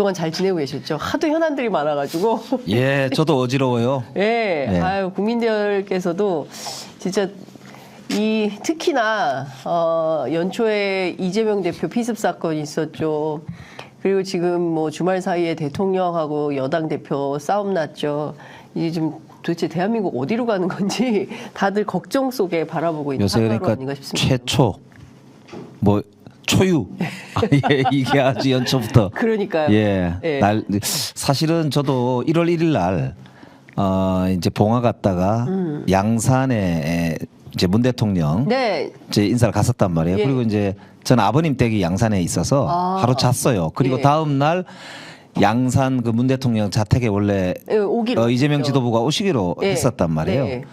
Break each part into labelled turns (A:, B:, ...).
A: 그동안 잘 지내고 계셨죠? 하도 현안들이 많아가지고.
B: 예, 저도 어지러워요.
A: 예,
B: 네.
A: 아유, 국민들께서도 진짜 특히나 연초에 이재명 대표 피습 사건이 있었죠. 그리고 지금 뭐 주말 사이에 대통령하고 여당 대표 싸움 났죠. 이제 좀 도대체 대한민국 어디로 가는 건지 다들 걱정 속에 바라보고 있는
B: 요새
A: 하루
B: 그러니까
A: 아닌가 싶습니다.
B: 최초 뭐 초유 예, 이게 아주 연초부터
A: 그러니까요.
B: 예,
A: 예.
B: 사실은 저도 1월 1일 날 이제 봉화 갔다가 양산에 이제 문 대통령
A: 네.
B: 이제 인사를 갔었단 말이에요.
A: 예.
B: 그리고 이제 전 아버님 댁이 양산에 있어서 하루 잤어요. 그리고
A: 예.
B: 다음 날 양산 그 문 대통령 자택에 원래
A: 예, 오기로
B: 이재명
A: 했죠.
B: 지도부가 오시기로
A: 예.
B: 했었단 말이에요.
A: 네.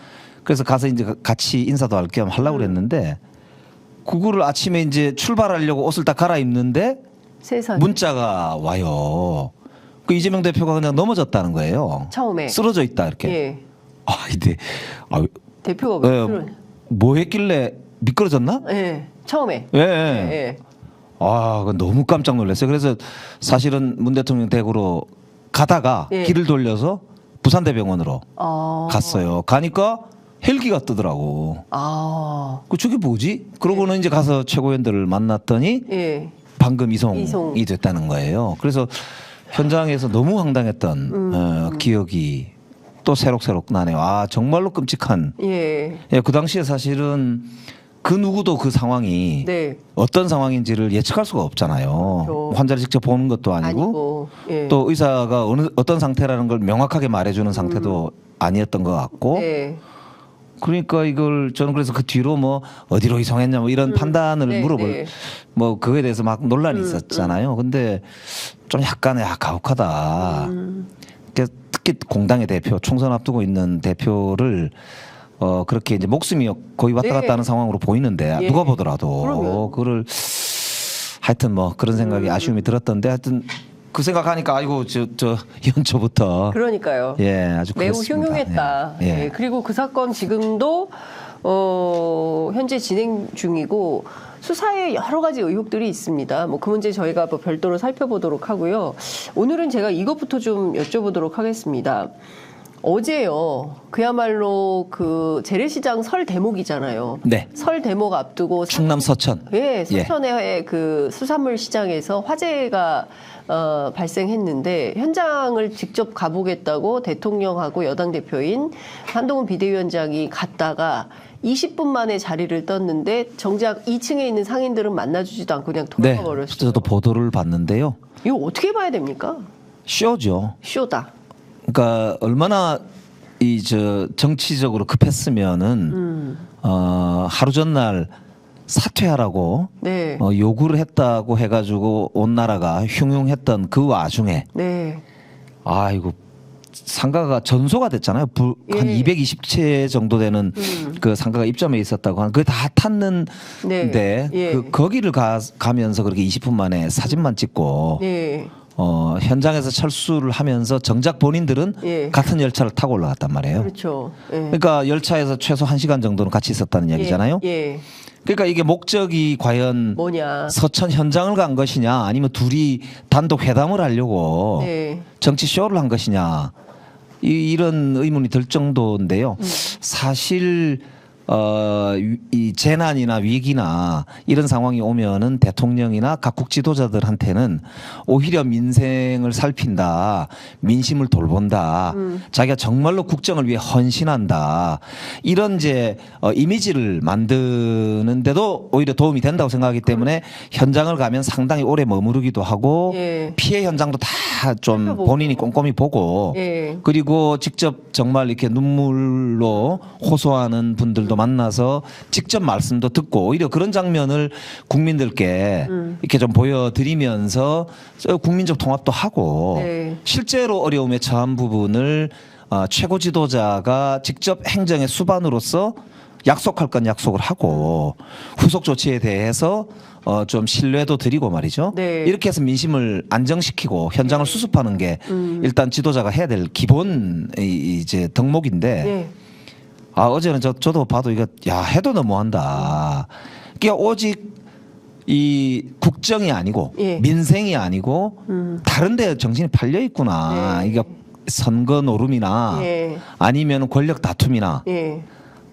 B: 그래서 가서 이제 같이 인사도 할 겸 하려고 그랬는데 그거를 아침에 이제 출발하려고 옷을 딱 갈아입는데
A: 세상에.
B: 문자가 와요. 그 이재명 대표가 그냥 넘어졌다는 거예요.
A: 처음에.
B: 쓰러져 있다 이렇게.
A: 예.
B: 아, 이제
A: 대표가 왜
B: 뭐 했길래 미끄러졌나?
A: 예. 처음에.
B: 예.
A: 예.
B: 아, 그건 너무 깜짝 놀랐어요. 그래서 사실은 문 대통령 댁으로 가다가
A: 예.
B: 길을 돌려서 부산대병원으로
A: 아.
B: 갔어요. 가니까 헬기가 뜨더라고.
A: 아.
B: 그 저게 뭐지? 그러고는 이제 가서 최고위원들을 만났더니
A: 예.
B: 방금 이송이
A: 이송.
B: 됐다는 거예요. 그래서 현장에서 너무 황당했던 기억이 또 새록새록 나네요. 아, 정말로 끔찍한.
A: 예.
B: 예, 그 당시에 사실은 그 누구도 그 상황이
A: 네.
B: 어떤 상황인지를 예측할 수가 없잖아요.
A: 그렇죠.
B: 환자를 직접 보는 것도 아니고,
A: 예.
B: 또 의사가 어떤 상태라는 걸 명확하게 말해주는 상태도 아니었던 것 같고.
A: 네.
B: 그러니까 이걸 저는 그래서 그 뒤로 뭐 어디로 이송했냐 뭐 이런 판단을
A: 네,
B: 물어볼
A: 네.
B: 뭐 그거에 대해서 막 논란이 있었잖아요. 근데 좀 약간 가혹하다. 특히 공당의 대표, 총선 앞두고 있는 대표를 그렇게 이제 목숨이 거의 왔다 갔다
A: 네.
B: 하는 상황으로 보이는데
A: 예.
B: 누가 보더라도
A: 그러면.
B: 그거를 하여튼 뭐 그런 생각이 아쉬움이 들었던데 하여튼 그 생각하니까 아이고 저 연초부터
A: 그러니까요.
B: 예 아주
A: 매우
B: 그렇습니다.
A: 흉흉했다.
B: 예.
A: 예. 그리고 그 사건 지금도 현재 진행 중이고 수사에 여러 가지 의혹들이 있습니다. 뭐 그 문제 저희가 뭐 별도로 살펴보도록 하고요. 오늘은 제가 이것부터 좀 여쭤보도록 하겠습니다. 어제요. 그야말로 그 재래시장 설 대목이잖아요.
B: 네.
A: 설 대목 앞두고
B: 충남 서천.
A: 예, 서천의 그 수산물 시장에서 화재가 발생했는데 현장을 직접 가보겠다고 대통령하고 여당 대표인 한동훈 비대위원장이 갔다가 20분 만에 자리를 떴는데 정작 2층에 있는 상인들은 만나주지도 않고 그냥
B: 네.
A: 돌아가 버렸어요.
B: 저도 보도를 봤는데요.
A: 이거 어떻게 봐야 됩니까?
B: 쇼죠.
A: 쇼다.
B: 그러니까 얼마나 이 정치적으로 급했으면은 하루 전날 사퇴하라고
A: 네.
B: 요구를 했다고 해가지고 온 나라가 흉흉했던 그 와중에
A: 네.
B: 아이고 상가가 전소가 됐잖아요. 한
A: 예.
B: 220채 정도 되는 그 상가가 입점해 있었다고 하는 그게 다 탔는데
A: 네. 예.
B: 거기를 가면서 그렇게 20분 만에 사진만 찍고
A: 네.
B: 현장에서 철수를 하면서 정작 본인들은
A: 예.
B: 같은 열차를 타고 올라갔단 말이에요.
A: 그렇죠. 예.
B: 그러니까 열차에서 최소 1시간 정도는 같이 있었다는 이야기잖아요.
A: 예.
B: 그러니까 이게 목적이 과연
A: 뭐냐?
B: 서천 현장을 간 것이냐 아니면 둘이 단독 회담을 하려고
A: 네.
B: 정치 쇼를 한 것이냐 이런 의문이 들 정도인데요. 사실 이 재난이나 위기나 이런 상황이 오면은 대통령이나 각국 지도자들한테는 오히려 민생을 살핀다, 민심을 돌본다, 자기가 정말로 국정을 위해 헌신한다 이런 이제 이미지를 만드는데도 오히려 도움이 된다고 생각하기 때문에 현장을 가면 상당히 오래 머무르기도 하고
A: 예.
B: 피해 현장도 다 좀
A: 살펴보고.
B: 본인이 꼼꼼히 보고
A: 예.
B: 그리고 직접 정말 이렇게 눈물로 호소하는 분들도 만나서 직접 말씀도 듣고 오히려 그런 장면을 국민들께 이렇게 좀 보여드리면서 국민적 통합도 하고
A: 네.
B: 실제로 어려움에 처한 부분을 최고 지도자가 직접 행정의 수반으로서 약속할 건 약속을 하고 후속 조치에 대해서 좀 신뢰도 드리고 말이죠.
A: 네.
B: 이렇게 해서 민심을 안정시키고 현장을 수습하는 게 일단 지도자가 해야 될 기본 이제 덕목인데
A: 네.
B: 어제는 저도 봐도 이거 해도 너무한다. 그러니까 오직 이 국정이 아니고
A: 예.
B: 민생이 아니고 다른 데 정신이 팔려 있구나.
A: 네.
B: 이게 선거 노름이나
A: 예.
B: 아니면 권력 다툼이나
A: 예.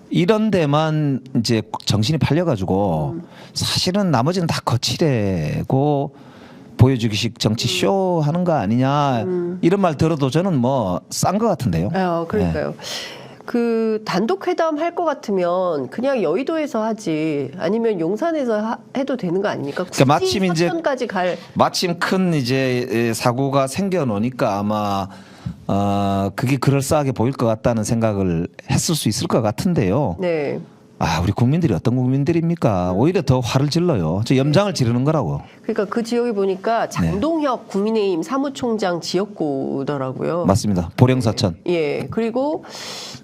B: 이런 데만 이제 정신이 팔려가지고 사실은 나머지는 다 거칠애고 보여주기식 정치 쇼 하는 거 아니냐 이런 말 들어도 저는 뭐 싼 것 같은데요.
A: 그러니까요. 그 단독 회담 할 것 같으면 그냥 여의도에서 하지 아니면 용산에서 해도 되는 거 아닙니까? 굳이
B: 그러니까 마침 이제
A: 서천까지 갈
B: 마침 큰 이제 사고가 생겨놓으니까 아마 그게 그럴싸하게 보일 것 같다는 생각을 했을 수 있을 것 같은데요.
A: 네.
B: 아, 우리 국민들이 어떤 국민들입니까? 오히려 더 화를 질러요. 저 염장을 지르는 거라고.
A: 그러니까 그 지역에 보니까 장동혁 국민의힘 사무총장 지역구더라고요.
B: 맞습니다. 보령사천.
A: 예. 그리고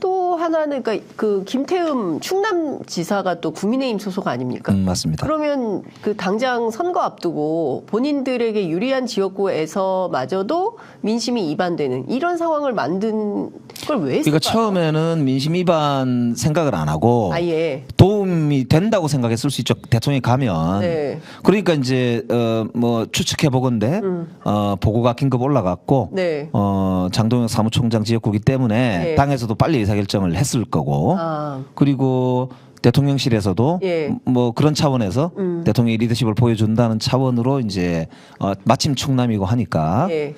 A: 또 하나는 그러니까 그 김태흠 충남지사가 또 국민의힘 소속 아닙니까?
B: 맞습니다.
A: 그러면 그 당장 선거 앞두고 본인들에게 유리한 지역구에서마저도 민심이 이반되는 이런 상황을 만든 걸 왜 했을까요?
B: 그러니까 처음에는 민심 위반 생각을 안 하고
A: 아예.
B: 도움이 된다고 생각했을 수 있죠. 대통령이 가면.
A: 네.
B: 그러니까 이제 뭐 추측해 보건데 보고가 긴급 올라갔고
A: 네.
B: 장동혁 사무총장 지역구기 때문에
A: 네.
B: 당에서도 빨리 의사결정을 했을 거고
A: 아.
B: 그리고 대통령실에서도
A: 예.
B: 뭐 그런 차원에서 대통령의 리더십을 보여준다는 차원으로 이제 마침 충남이고 하니까
A: 예.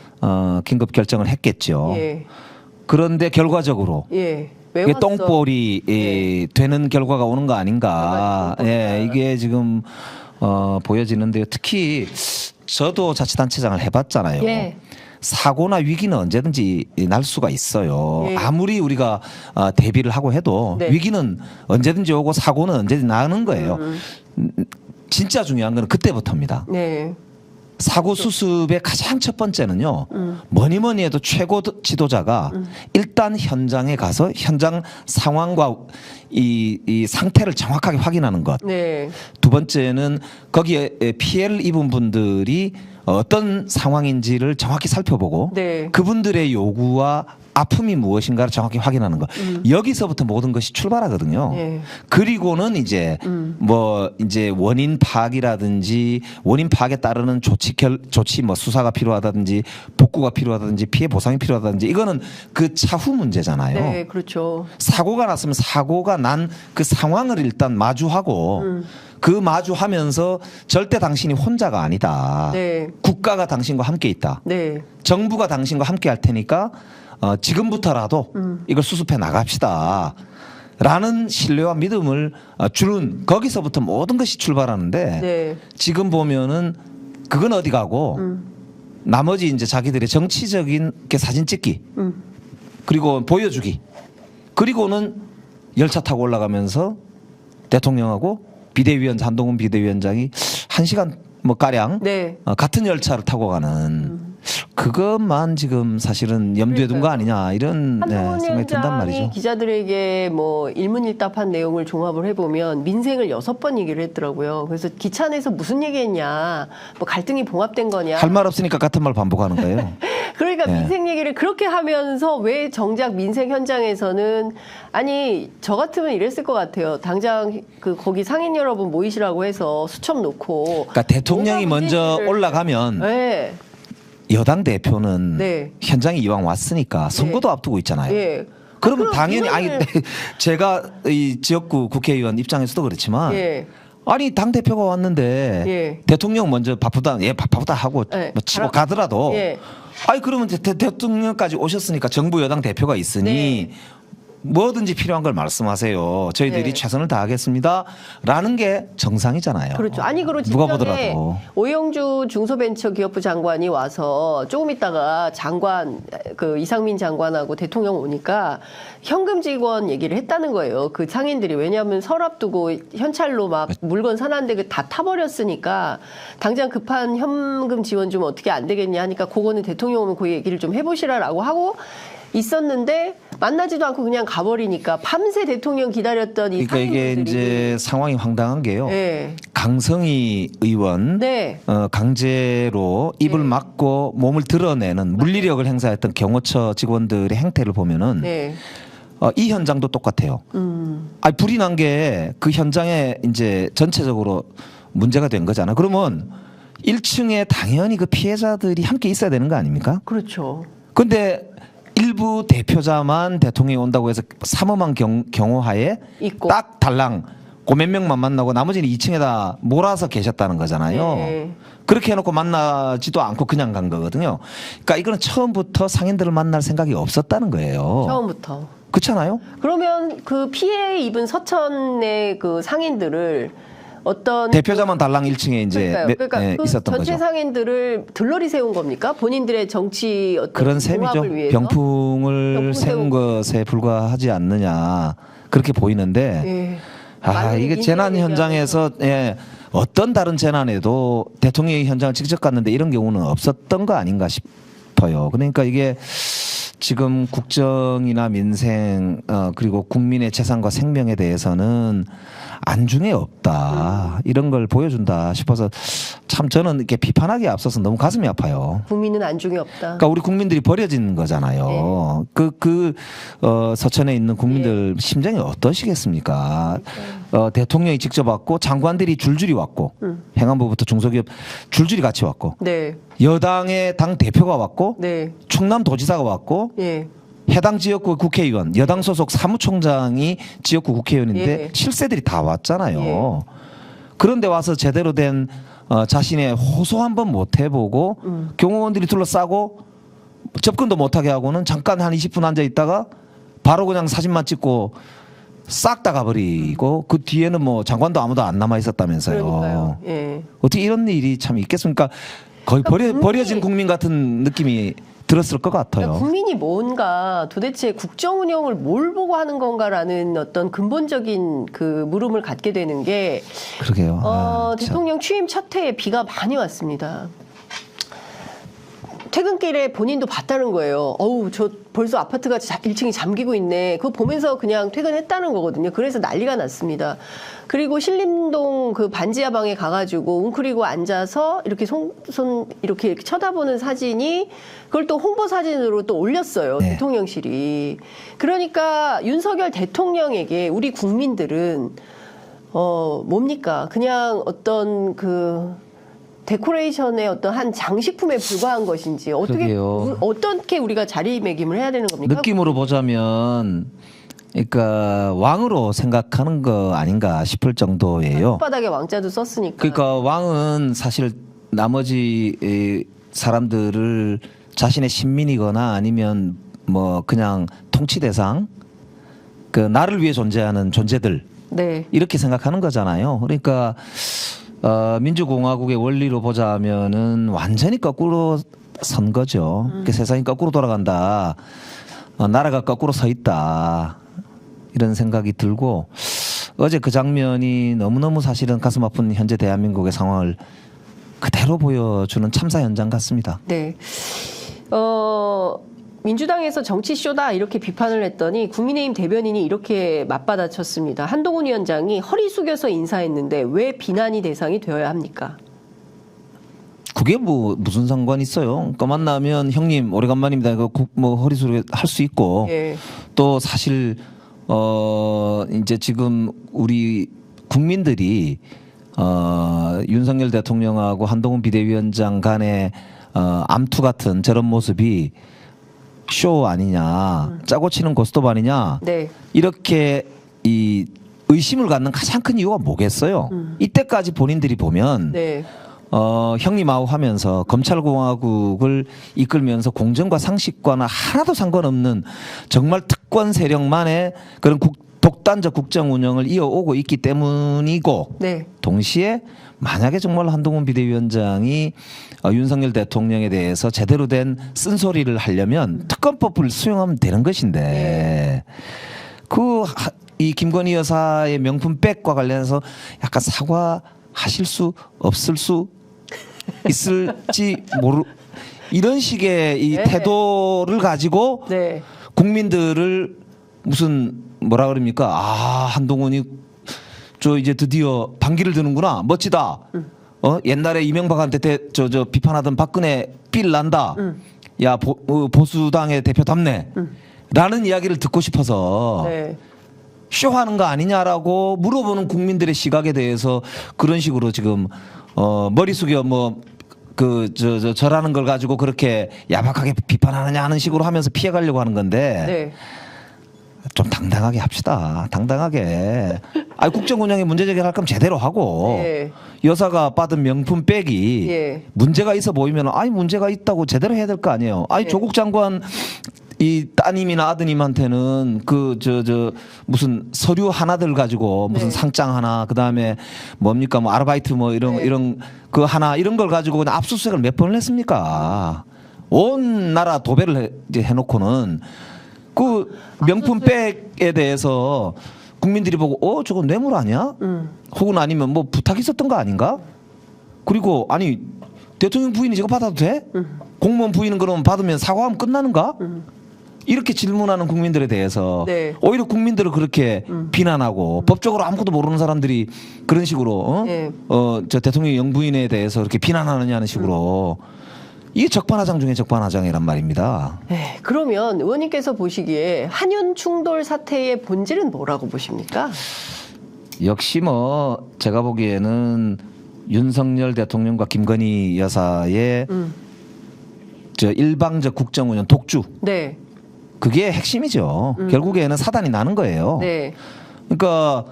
B: 긴급 결정을 했겠죠.
A: 예.
B: 그런데 결과적으로
A: 예. 왜
B: 이게
A: 왔어?
B: 똥볼이 되는 결과가 오는 거 아닌가. 예, 이게 지금 보여지는데요. 특히 저도 자치단체장을 해봤잖아요.
A: 예.
B: 사고나 위기는 언제든지 날 수가 있어요.
A: 예.
B: 아무리 우리가 대비를 하고 해도
A: 네.
B: 위기는 언제든지 오고 사고는 언제든지 나는 거예요. 진짜 중요한 건 그때부터입니다.
A: 네.
B: 사고 수습의 가장 첫 번째는요. 뭐니 해도 최고 지도자가 일단 현장에 가서 현장 상황과 이 상태를 정확하게 확인하는 것.
A: 네.
B: 두 번째는 거기에 피해를 입은 분들이 어떤 상황인지를 정확히 살펴보고
A: 네.
B: 그분들의 요구와 아픔이 무엇인가를 정확히 확인하는 것. 여기서부터 모든 것이 출발하거든요.
A: 네.
B: 그리고는 이제 뭐 이제 원인 파악이라든지 원인 파악에 따르는 조치 뭐 수사가 필요하다든지 복구가 필요하다든지 피해 보상이 필요하다든지 이거는 그 차후 문제잖아요.
A: 네, 그렇죠.
B: 사고가 났으면 사고가 난 그 상황을 일단 마주하고 그 마주하면서 절대 당신이 혼자가 아니다.
A: 네.
B: 국가가 당신과 함께 있다.
A: 네.
B: 정부가 당신과 함께 할 테니까 지금부터라도 이걸 수습해 나갑시다. 라는 신뢰와 믿음을 주는 거기서부터 모든 것이 출발하는데
A: 네.
B: 지금 보면은 그건 어디 가고 나머지 이제 자기들의 정치적인 게 사진 찍기 그리고 보여주기 그리고는 열차 타고 올라가면서 대통령하고 비대위원장 한동훈 비대위원장이 1시간 뭐 가량
A: 네.
B: 같은 열차를 타고 가는 그것만 지금 사실은 염두에 둔 거 아니냐 이런
A: 한동훈
B: 생각이 든단
A: 위원장이
B: 말이죠.
A: 기자들에게 뭐 일문일답한 내용을 종합을 해보면 민생을 6번 얘기를 했더라고요. 그래서 기차 안에서 무슨 얘기했냐, 뭐 갈등이 봉합된 거냐.
B: 할 말 없으니까 같은 말 반복하는 거예요.
A: 그러니까
B: 예.
A: 민생 얘기를 그렇게 하면서 왜 정작 민생 현장에서는 아니 저 같으면 이랬을 것 같아요. 당장 그 거기 상인 여러분 모이시라고 해서 수첩 놓고.
B: 그러니까 대통령이
A: 뭔가
B: 먼저
A: 문제를-
B: 올라가면
A: 네.
B: 여당 대표는
A: 네.
B: 현장에 이왕 왔으니까 선거도 앞두고 있잖아요.
A: 예.
B: 그러면
A: 그럼
B: 당연히 아니
A: 이거를-
B: 제가 이 지역구 국회의원 입장에서도 그렇지만
A: 예.
B: 아니 당 대표가 왔는데
A: 예.
B: 대통령 먼저 바쁘다 바쁘다 하고
A: 예.
B: 뭐 치고 가더라도
A: 예.
B: 아니 그러면 대통령까지 오셨으니까 정부 여당 대표가 있으니
A: 네.
B: 뭐든지 필요한 걸 말씀하세요. 저희들이
A: 네.
B: 최선을 다하겠습니다라는 게 정상이잖아요.
A: 그렇죠. 아니 그리고
B: 누가
A: 직전에
B: 보더라도
A: 오영주 중소벤처기업부 장관이 와서 조금 있다가 장관 그 이상민 장관하고 대통령 오니까 현금 직원 얘기를 했다는 거예요. 그 상인들이 왜냐하면 설 앞두고 현찰로 막 물건 사놨는데 그 다 타버렸으니까 당장 급한 현금 지원 좀 어떻게 안 되겠냐 하니까 그거는 대통령 오면 그 얘기를 좀 해보시라라고 하고. 있었는데 만나지도 않고 그냥 가버리니까 밤새 대통령 기다렸던 이
B: 그러니까 이게
A: 상인분들이
B: 이제 상황이 황당한 게요.
A: 네.
B: 강성희 의원
A: 네.
B: 강제로 입을
A: 네.
B: 막고 몸을 드러내는 물리력을 행사했던 경호처 직원들의 행태를 보면은
A: 네.
B: 이 현장도 똑같아요. 아니 불이 난 게 그 현장에 이제 전체적으로 문제가 된 거잖아. 그러면 1층에 당연히 그 피해자들이 함께 있어야 되는 거 아닙니까?
A: 그렇죠.
B: 근데 일부 대표자만 대통령이 온다고 해서 삼엄한 경호하에
A: 있고.
B: 딱 달랑 그 몇 명만 만나고 나머지는 2층에다 몰아서 계셨다는 거잖아요.
A: 네.
B: 그렇게 해놓고 만나지도 않고 그냥 간 거거든요. 그러니까 이거는 처음부터 상인들을 만날 생각이 없었다는 거예요.
A: 처음부터.
B: 그렇잖아요.
A: 그러면 그 피해 입은 서천의 그 상인들을 어떤
B: 대표자만 달랑 1층에 이제
A: 그러니까 그
B: 있었던
A: 전체
B: 거죠.
A: 상인들을 들러리 세운 겁니까? 본인들의 정치 어떤
B: 그런 셈이죠.
A: 봉합을 위해서?
B: 병풍을
A: 병풍
B: 세운
A: 세우고.
B: 것에 불과하지 않느냐 그렇게 보이는데
A: 예.
B: 아
A: 많은
B: 이게 재난
A: 인재를
B: 현장에서 어떤 다른 재난에도 대통령이 현장을 직접 갔는데 이런 경우는 없었던 거 아닌가 싶어요. 그러니까 이게 지금 국정이나 민생 그리고 국민의 재산과 생명에 대해서는 안중에 없다 이런 걸 보여준다 싶어서 참 저는 이렇게 비판하기에 앞서서 너무 가슴이 아파요.
A: 국민은 안중에 없다.
B: 그러니까 우리 국민들이 버려진 거잖아요. 서천에 있는 국민들 심정이 어떠시겠습니까? 대통령이 직접 왔고 장관들이 줄줄이 왔고 행안부부터 중소기업 줄줄이 같이 왔고
A: 네.
B: 여당의 당 대표가 왔고
A: 네.
B: 충남도지사가 왔고
A: 예.
B: 해당 지역구 국회의원, 여당 소속 사무총장이 지역구 국회의원인데
A: 예.
B: 실세들이 다 왔잖아요.
A: 예.
B: 그런데 와서 제대로 된 자신의 호소 한번 못 해보고 경호원들이 둘러싸고 접근도 못하게 하고는 잠깐 한 20분 앉아 있다가 바로 그냥 사진만 찍고 싹 다 가버리고 그 뒤에는 뭐 장관도 아무도 안 남아 있었다면서요.
A: 그러니까요. 예.
B: 어떻게 이런 일이 참 있겠습니까? 거의
A: 그러니까
B: 버려진 국민 같은 느낌이 들었을 것 같아요.
A: 그러니까 국민이 뭔가 도대체 국정 운영을 뭘 보고 하는 건가라는 어떤 근본적인 그 물음을 갖게 되는 게
B: 그러게요. 참.
A: 대통령 취임 첫 해에 비가 많이 왔습니다. 퇴근길에 본인도 봤다는 거예요. 어우, 저 벌써 아파트가 1층이 잠기고 있네. 그거 보면서 그냥 퇴근했다는 거거든요. 그래서 난리가 났습니다. 그리고 신림동 그 반지하방에 가가지고 웅크리고 앉아서 이렇게 이렇게 쳐다보는 사진이 그걸 또 홍보 사진으로 또 올렸어요.
B: 네.
A: 대통령실이. 그러니까 윤석열 대통령에게 우리 국민들은 뭡니까? 그냥 어떤 그 데코레이션의 어떤 한 장식품에 불과한 것인지 어떻게 우리가 자리매김을 해야 되는 겁니까?
B: 느낌으로 보자면 그러니까 왕으로 생각하는 거 아닌가 싶을 정도예요.
A: 바닥에 왕자도 썼으니까.
B: 그러니까 왕은 사실 나머지 사람들을 자신의 신민이거나 아니면 뭐 그냥 통치 대상 그 나를 위해 존재하는 존재들
A: 네.
B: 이렇게 생각하는 거잖아요. 그러니까 민주공화국의 원리로 보자면은 완전히 거꾸로 선 거죠. 그러니까 세상이 거꾸로 돌아간다. 나라가 거꾸로 서 있다. 이런 생각이 들고 어제 그 장면이 너무너무 사실은 가슴 아픈 현재 대한민국의 상황을 그대로 보여주는 참사 현장 같습니다.
A: 네. 민주당에서 정치쇼다 이렇게 비판을 했더니 국민의힘 대변인이 이렇게 맞받아쳤습니다. 한동훈 위원장이 허리 숙여서 인사했는데 왜 비난이 대상이 되어야 합니까?
B: 그게 뭐 무슨 상관이 있어요? 그러니까 만나면 형님 오래간만입니다. 이거 뭐 허리 숙여 할 수 있고
A: 예.
B: 또 사실 이제 지금 우리 국민들이 윤석열 대통령하고 한동훈 비대위원장 간의 암투 같은 저런 모습이 쇼 아니냐, 짜고 치는 고스톱 아니냐,
A: 네.
B: 이렇게 이 의심을 갖는 가장 큰 이유가 뭐겠어요? 이때까지 본인들이 보면
A: 네.
B: 형님하고 하면서 검찰공화국을 이끌면서 공정과 상식과는 하나도 상관없는 정말 특권 세력만의 그런 독단적 국정 운영을 이어오고 있기 때문이고
A: 네.
B: 동시에 만약에 정말 한동훈 비대위원장이 윤석열 대통령에 대해서 제대로 된 쓴소리를 하려면 특검법을 수용하면 되는 것인데 이 김건희 여사의 명품 백과 관련해서 약간 사과하실 수 없을 수 있을지 이런 식의 이
A: 네.
B: 태도를 가지고
A: 네.
B: 국민들을 무슨 뭐라 그럽니까? 한동훈이 저 이제 드디어 반기를 드는구나. 멋지다. 옛날에 이명박한테 저 비판하던 박근혜 삘 난다. 야 보수당의 대표답네. 라는 이야기를 듣고 싶어서
A: 네.
B: 쇼하는 거 아니냐라고 물어보는 국민들의 시각에 대해서 그런 식으로 지금 머리 숙여 뭐 저라는 걸 가지고 그렇게 야박하게 비판하느냐 하는 식으로 하면서 피해가려고 하는 건데
A: 네.
B: 좀 당당하게 합시다. 당당하게. 국정 운영에 문제 제기를 할 거면 제대로 하고
A: 네.
B: 여사가 받은 명품 백이
A: 예.
B: 문제가 있어 보이면 문제가 있다고 제대로 해야 될 거 아니에요.
A: 네.
B: 조국 장관 이 따님이나 아드님한테는 무슨 서류 하나들 가지고 무슨
A: 네.
B: 상장 하나 그다음에 뭡니까 뭐 아르바이트 뭐 이런 그 하나 이런 걸 가지고 그냥 압수수색을 몇 번을 했습니까? 온 나라 도배를 해놓고는 그 명품 백에 대해서 국민들이 보고 저거 뇌물 아니야? 혹은 아니면 뭐 부탁 있었던 거 아닌가? 그리고 대통령 부인이 저거 받아도 돼? 공무원 부인은 그러면 받으면 사과하면 끝나는가? 이렇게 질문하는 국민들에 대해서
A: 네.
B: 오히려 국민들을 그렇게 비난하고 법적으로 아무것도 모르는 사람들이 그런 식으로
A: 네.
B: 저 대통령 영부인에 대해서 그렇게 비난하느냐는 식으로 이게 적반하장 중에 적반하장이란 말입니다.
A: 네, 그러면 의원님께서 보시기에 한윤 충돌 사태의 본질은 뭐라고 보십니까?
B: 역시 뭐 제가 보기에는 윤석열 대통령과 김건희 여사의 저 일방적 국정운영 독주
A: 네.
B: 그게 핵심이죠. 결국에는 사단이 나는 거예요.
A: 네.
B: 그러니까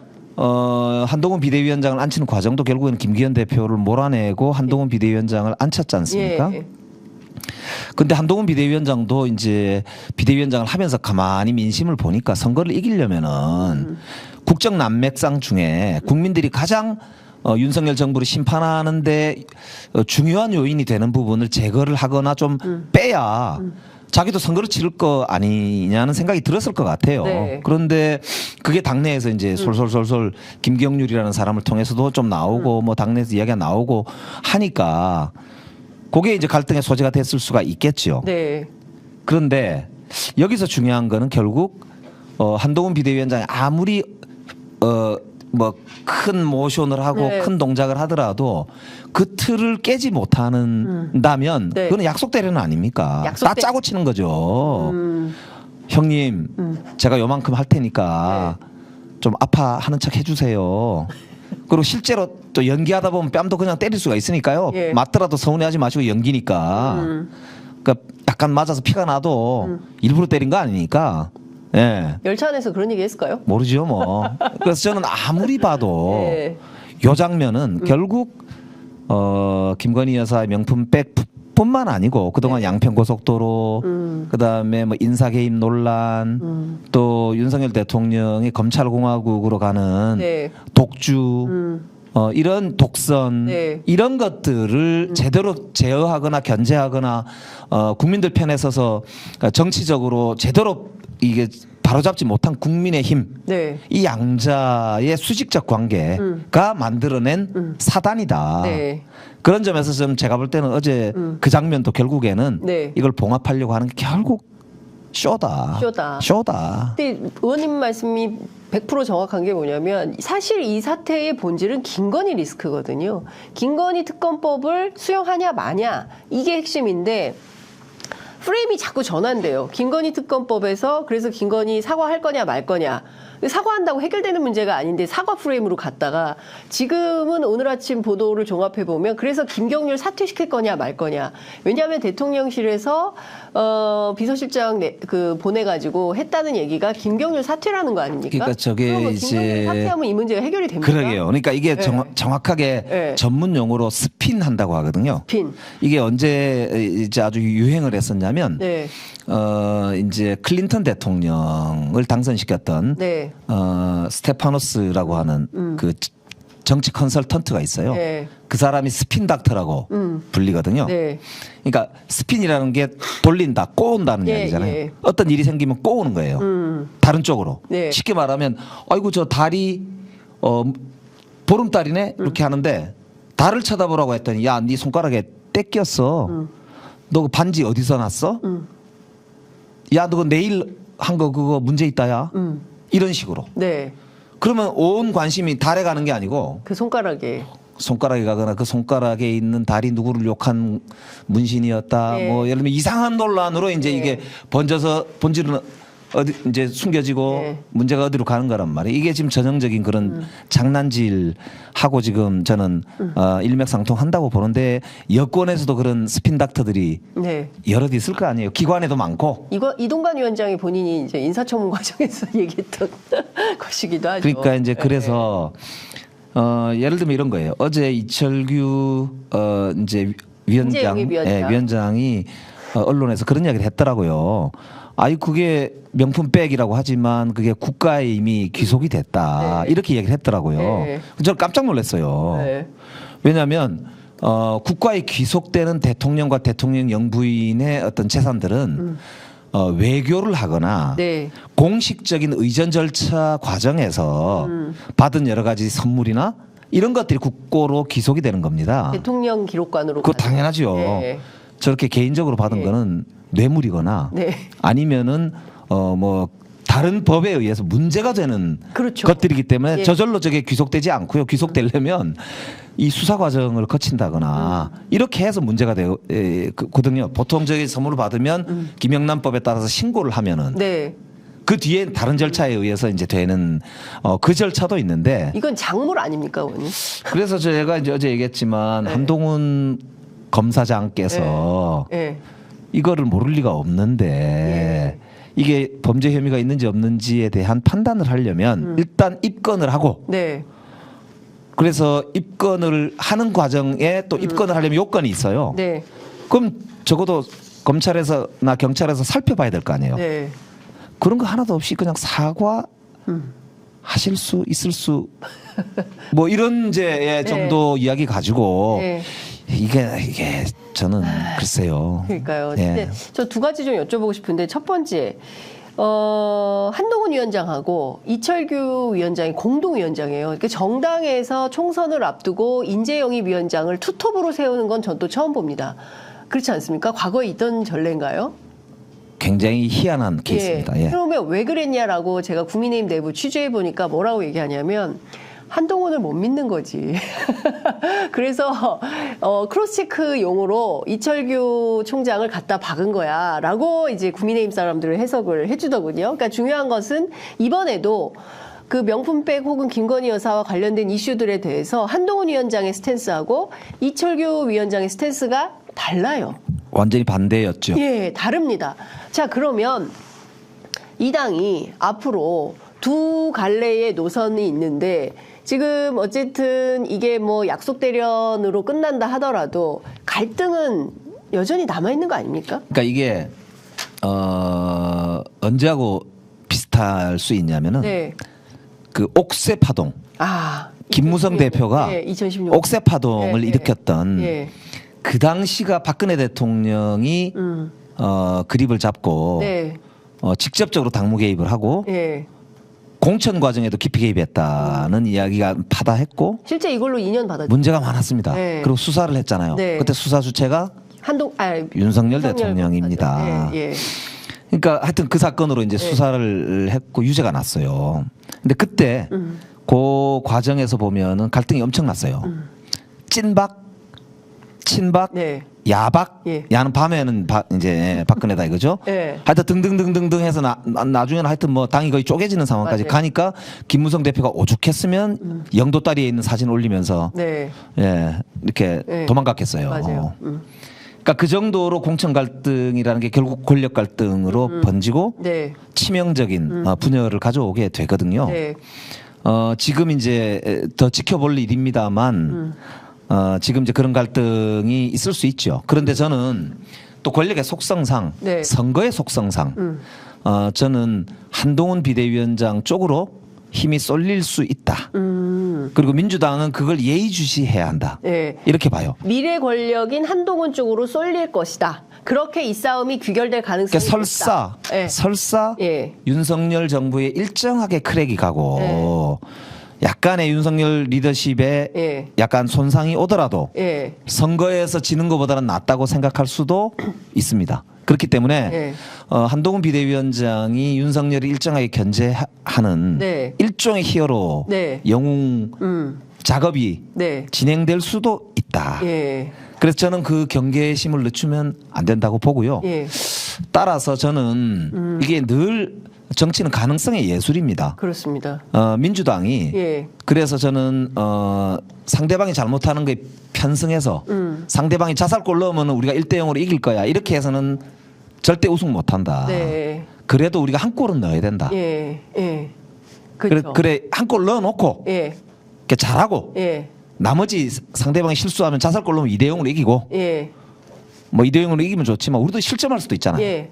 B: 한동훈 비대위원장을 앉히는 과정도 결국에는 김기현 대표를 몰아내고 한동훈 비대위원장을 앉혔지 않습니까?
A: 예.
B: 근데 한동훈 비대위원장도 이제 비대위원장을 하면서 가만히 민심을 보니까 선거를 이기려면은 국정 난맥상 중에 국민들이 가장 윤석열 정부를 심판하는데 중요한 요인이 되는 부분을 제거를 하거나 좀 빼야 자기도 선거를 치를 거 아니냐는 생각이 들었을 것 같아요.
A: 네.
B: 그런데 그게 당내에서 이제 솔솔솔솔 김경률이라는 사람을 통해서도 좀 나오고 뭐 당내에서 이야기가 나오고 하니까 그게 이제 갈등의 소재가 됐을 수가 있겠죠.
A: 네.
B: 그런데 여기서 중요한 거는 결국 한동훈 비대위원장이 아무리 뭐 큰 모션을 하고
A: 네.
B: 큰 동작을 하더라도 그 틀을 깨지 못한다면
A: 네.
B: 그거는 약속대로는 아닙니까? 다 짜고 치는 거죠. 형님, 제가 요만큼 할 테니까 좀 아파하는 척 해주세요. 그리고 실제로 또 연기하다 보면 뺨도 그냥 때릴 수가 있으니까요.
A: 예.
B: 맞더라도 서운해하지 마시고 연기니까. 그러니까 약간 맞아서 피가 나도 일부러 때린 거 아니니까. 예.
A: 열차 안에서 그런 얘기 했을까요?
B: 모르죠 뭐. 그래서 저는 아무리 봐도
A: 네.
B: 요 장면은 결국 김건희 여사의 명품백 뿐만 아니고 그동안 양평고속도로 그다음에 뭐 인사개입 논란 또 윤석열 대통령이 검찰공화국으로 가는
A: 네.
B: 독주 이런 독선
A: 네.
B: 이런 것들을 제대로 제어하거나 견제하거나 국민들 편에 서서 정치적으로 제대로 이게 바로잡지 못한 국민의힘
A: 네.
B: 이 양자의 수직적 관계가 만들어낸 사단이다.
A: 네.
B: 그런 점에서 좀 제가 볼 때는 어제 그 장면도 결국에는
A: 네.
B: 이걸 봉합하려고 하는 게 결국 쇼다. 쇼다.
A: 근데 의원님 말씀이 100% 정확한 게 뭐냐면 사실 이 사태의 본질은 김건희 리스크거든요. 김건희 특검법을 수용하냐 마냐 이게 핵심인데 프레임이 자꾸 전환돼요. 김건희 특검법에서 그래서 김건희 사과할 거냐 말 거냐. 사과한다고 해결되는 문제가 아닌데 사과 프레임으로 갔다가 지금은 오늘 아침 보도를 종합해 보면 그래서 김경률 사퇴시킬 거냐 말 거냐. 왜냐하면 대통령실에서 비서실장 보내가지고 했다는 얘기가 김경률 사퇴라는 거 아닙니까?
B: 그러니까 저게
A: 그러면
B: 이제
A: 김경률 사퇴하면 이 문제가 해결이 됩니까?
B: 그러게요. 그러니까 이게
A: 네.
B: 정확하게
A: 네.
B: 전문 용어로 스핀한다고 하거든요.
A: 스핀.
B: 이게 언제 이제 아주 유행을 했었냐면
A: 네.
B: 이제 클린턴 대통령을 당선시켰던
A: 네.
B: 스테파노스라고 하는 그 정치 컨설턴트가 있어요.
A: 네.
B: 그 사람이 스핀 닥터라고 불리거든요.
A: 네.
B: 그러니까 스핀이라는 게 돌린다, 꼬운다는
A: 예,
B: 이야기잖아요.
A: 예.
B: 어떤 일이 생기면 꼬우는 거예요. 다른 쪽으로.
A: 네.
B: 쉽게 말하면 아이고 저 달이 보름달이네 이렇게 하는데 달을 쳐다보라고 했더니 야, 네 손가락에 때 꼈어. 너 그 반지 어디서 났어? 야, 너 내일 한 거 그거 문제 있다야. 이런 식으로.
A: 네.
B: 그러면 온 관심이 달에 가는 게 아니고
A: 그 손가락에.
B: 손가락에 가거나 그 손가락에 있는 달이 누구를 욕한 문신이었다.
A: 네.
B: 뭐 예를 들면 이상한 논란으로 이제
A: 네.
B: 이게 번져서 본질은 어디 이제 숨겨지고
A: 네.
B: 문제가 어디로 가는 거란 말이에요. 이게 지금 전형적인 그런 장난질 하고 지금 저는 일맥상통한다고 보는데 여권에서도 그런 스핀 닥터들이
A: 네.
B: 여럿 있을 거 아니에요. 기관에도 많고.
A: 이거 이동관 위원장이 본인이 이제 인사청문 과정에서 얘기했던 것이기도 하죠.
B: 그러니까 이제
A: 네.
B: 그래서 예를 들면 이런 거예요. 어제 이철규 이제
A: 인재영입 위원장.
B: 위원장이 언론에서 그런 이야기를 했더라고요. 아이 그게 명품백이라고 하지만 그게 국가에 이미 귀속이 됐다.
A: 네.
B: 이렇게 얘기를 했더라고요.
A: 네.
B: 저는 깜짝 놀랐어요.
A: 네.
B: 왜냐하면 국가에 귀속되는 대통령과 대통령 영부인의 어떤 재산들은 외교를 하거나
A: 네.
B: 공식적인 의전 절차 과정에서 받은 여러 가지 선물이나 이런 것들이 국고로 귀속이 되는 겁니다.
A: 대통령 기록관으로.
B: 그거
A: 가는.
B: 당연하죠.
A: 네.
B: 저렇게 개인적으로 받은
A: 네.
B: 거는 뇌물이거나
A: 네.
B: 아니면은 뭐 다른 법에 의해서 문제가 되는
A: 그렇죠.
B: 것들이기 때문에
A: 예.
B: 저절로 저게 귀속되지 않고요. 귀속되려면 이 수사 과정을 거친다거나 이렇게 해서 문제가 되거든요. 보통 저기 선물을 받으면 김영란법에 따라서 신고를 하면은
A: 네.
B: 그 뒤에 다른 절차에 의해서 이제 되는 그 절차도 있는데
A: 이건 작물 아닙니까, 의원님?
B: 그래서 제가 이제 어제 얘기했지만
A: 네.
B: 한동훈 검사장께서
A: 네.
B: 이거를 모를 리가 없는데 이게 범죄 혐의가 있는지 없는지에 대한 판단을 하려면 일단 입건을 하고
A: 네.
B: 그래서 입건을 하는 과정에 또 입건을 하려면 요건이 있어요.
A: 네.
B: 그럼 적어도 검찰에서나 경찰에서 살펴봐야 될 거 아니에요.
A: 네.
B: 그런 거 하나도 없이 그냥 사과 하실 수 있을 수 뭐 이런 이제 정도 이야기 가지고
A: 네.
B: 이게 저는 글쎄요.
A: 그러니까요.
B: 예.
A: 근데 저 두 가지 좀 여쭤보고 싶은데 첫 번째 한동훈 위원장하고 이철규 위원장이 공동위원장이에요. 그러니까 정당에서 총선을 앞두고 인재영입 위원장을 투톱으로 세우는 건 전 또 처음 봅니다. 그렇지 않습니까? 과거에 있던 전례인가요?
B: 굉장히 희한한 케이스입니다. 예.
A: 그러면 왜 그랬냐라고 제가 국민의힘 내부 취재해 보니까 뭐라고 얘기하냐면 한동훈을 못 믿는 거지. 그래서 크로스체크 용으로 이철규 총장을 갖다 박은 거야라고 이제 국민의힘 사람들을 해석을 해주더군요. 그러니까 중요한 것은 이번에도 그 명품백 혹은 김건희 여사와 관련된 이슈들에 대해서 한동훈 위원장의 스탠스하고 이철규 위원장의 스탠스가 달라요.
B: 완전히 반대였죠.
A: 예, 다릅니다. 자, 그러면 이 당이 앞으로 두 갈래의 노선이 있는데 지금 어쨌든 이게 뭐 약속 대련으로 끝난다 하더라도 갈등은 여전히 남아 있는 거 아닙니까?
B: 그러니까 이게 언제하고 비슷할 수 있냐면은
A: 네.
B: 그 옥새 파동.
A: 아,
B: 김무성
A: 2016년.
B: 대표가
A: 네, 2016년.
B: 옥새 파동을
A: 네,
B: 일으켰던
A: 네.
B: 그 당시가 박근혜 대통령이 그립을 잡고
A: 네.
B: 직접적으로 당무 개입을 하고
A: 네.
B: 공천 과정에도 깊이 개입했다는 이야기가 파다했고
A: 실제 이걸로 2년 받았죠.
B: 문제가 많았습니다.
A: 네.
B: 그리고 수사를 했잖아요.
A: 네.
B: 그때 수사 주체가 윤석열 대통령입니다.
A: 예, 예.
B: 그러니까 하여튼 그 사건으로 이제 수사를 했고 유죄가 났어요. 근데 그때 그 과정에서 보면은 갈등이 엄청났어요. 찐박, 친박,
A: 네.
B: 야박,
A: 예.
B: 야는 밤에는 이제 박근혜다 이거죠.
A: 예.
B: 하여튼 등등등등등 해서 나중에는 하여튼 뭐 당이 거의 쪼개지는 상황까지
A: 맞아요.
B: 가니까 김무성 대표가 오죽했으면 영도다리에 있는 사진 올리면서
A: 네.
B: 예 이렇게
A: 예.
B: 도망갔겠어요.
A: 맞아요.
B: 그러니까 그 정도로 공천 갈등이라는 게 결국 권력 갈등으로 번지고
A: 네.
B: 치명적인 분열을 가져오게 되거든요.
A: 네.
B: 지금 이제 더 지켜볼 일입니다만 지금 이제 그런 갈등이 있을 수 있죠. 그런데 저는 또 권력의 속성상,
A: 네.
B: 선거의 속성상, 저는 한동훈 비대위원장 쪽으로 힘이 쏠릴 수 있다. 그리고 민주당은 그걸 예의주시해야 한다.
A: 네.
B: 이렇게 봐요.
A: 미래 권력인 한동훈 쪽으로 쏠릴 것이다. 그렇게 이 싸움이 귀결될 가능성이
B: 그러니까
A: 있다. 예.
B: 설사
A: 예.
B: 윤석열 정부에 일정하게 크랙이 가고 약간의 윤석열 리더십에
A: 예.
B: 약간 손상이 오더라도
A: 예.
B: 선거에서 지는 것보다는 낫다고 생각할 수도 있습니다. 그렇기 때문에
A: 예.
B: 한동훈 비대위원장이 윤석열을 일정하게 견제하는
A: 네.
B: 일종의 히어로
A: 네.
B: 영웅 작업이
A: 네.
B: 진행될 수도 있다.
A: 예.
B: 그래서 저는 그 경계심을 늦추면 안 된다고 보고요.
A: 예.
B: 따라서 저는 이게 늘 정치는 가능성의 예술입니다.
A: 그렇습니다.
B: 민주당이
A: 예.
B: 그래서 저는 상대방이 잘못하는 거에 편승해서 상대방이 자살골 넣으면 우리가 1대0으로 이길 거야. 이렇게 해서는 절대 우승 못한다.
A: 네.
B: 그래도 우리가 한 골은 넣어야 된다.
A: 예. 예. 그렇죠.
B: 그래 한 골 넣어놓고
A: 예.
B: 이렇게 잘하고
A: 예.
B: 나머지 상대방이 실수하면 자살골 넣으면 2대0으로 이기고
A: 예.
B: 뭐 2대0으로 이기면 좋지만 우리도 실점할 수도 있잖아요.
A: 예.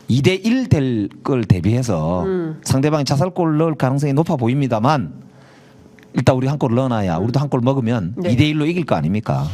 B: 2대1 될 걸 대비해서 상대방이 자살골 넣을 가능성이 높아 보입니다만 일단 우리 한 골 넣어놔야 우리도 한 골 먹으면
A: 네.
B: 2대1로 이길 거 아닙니까?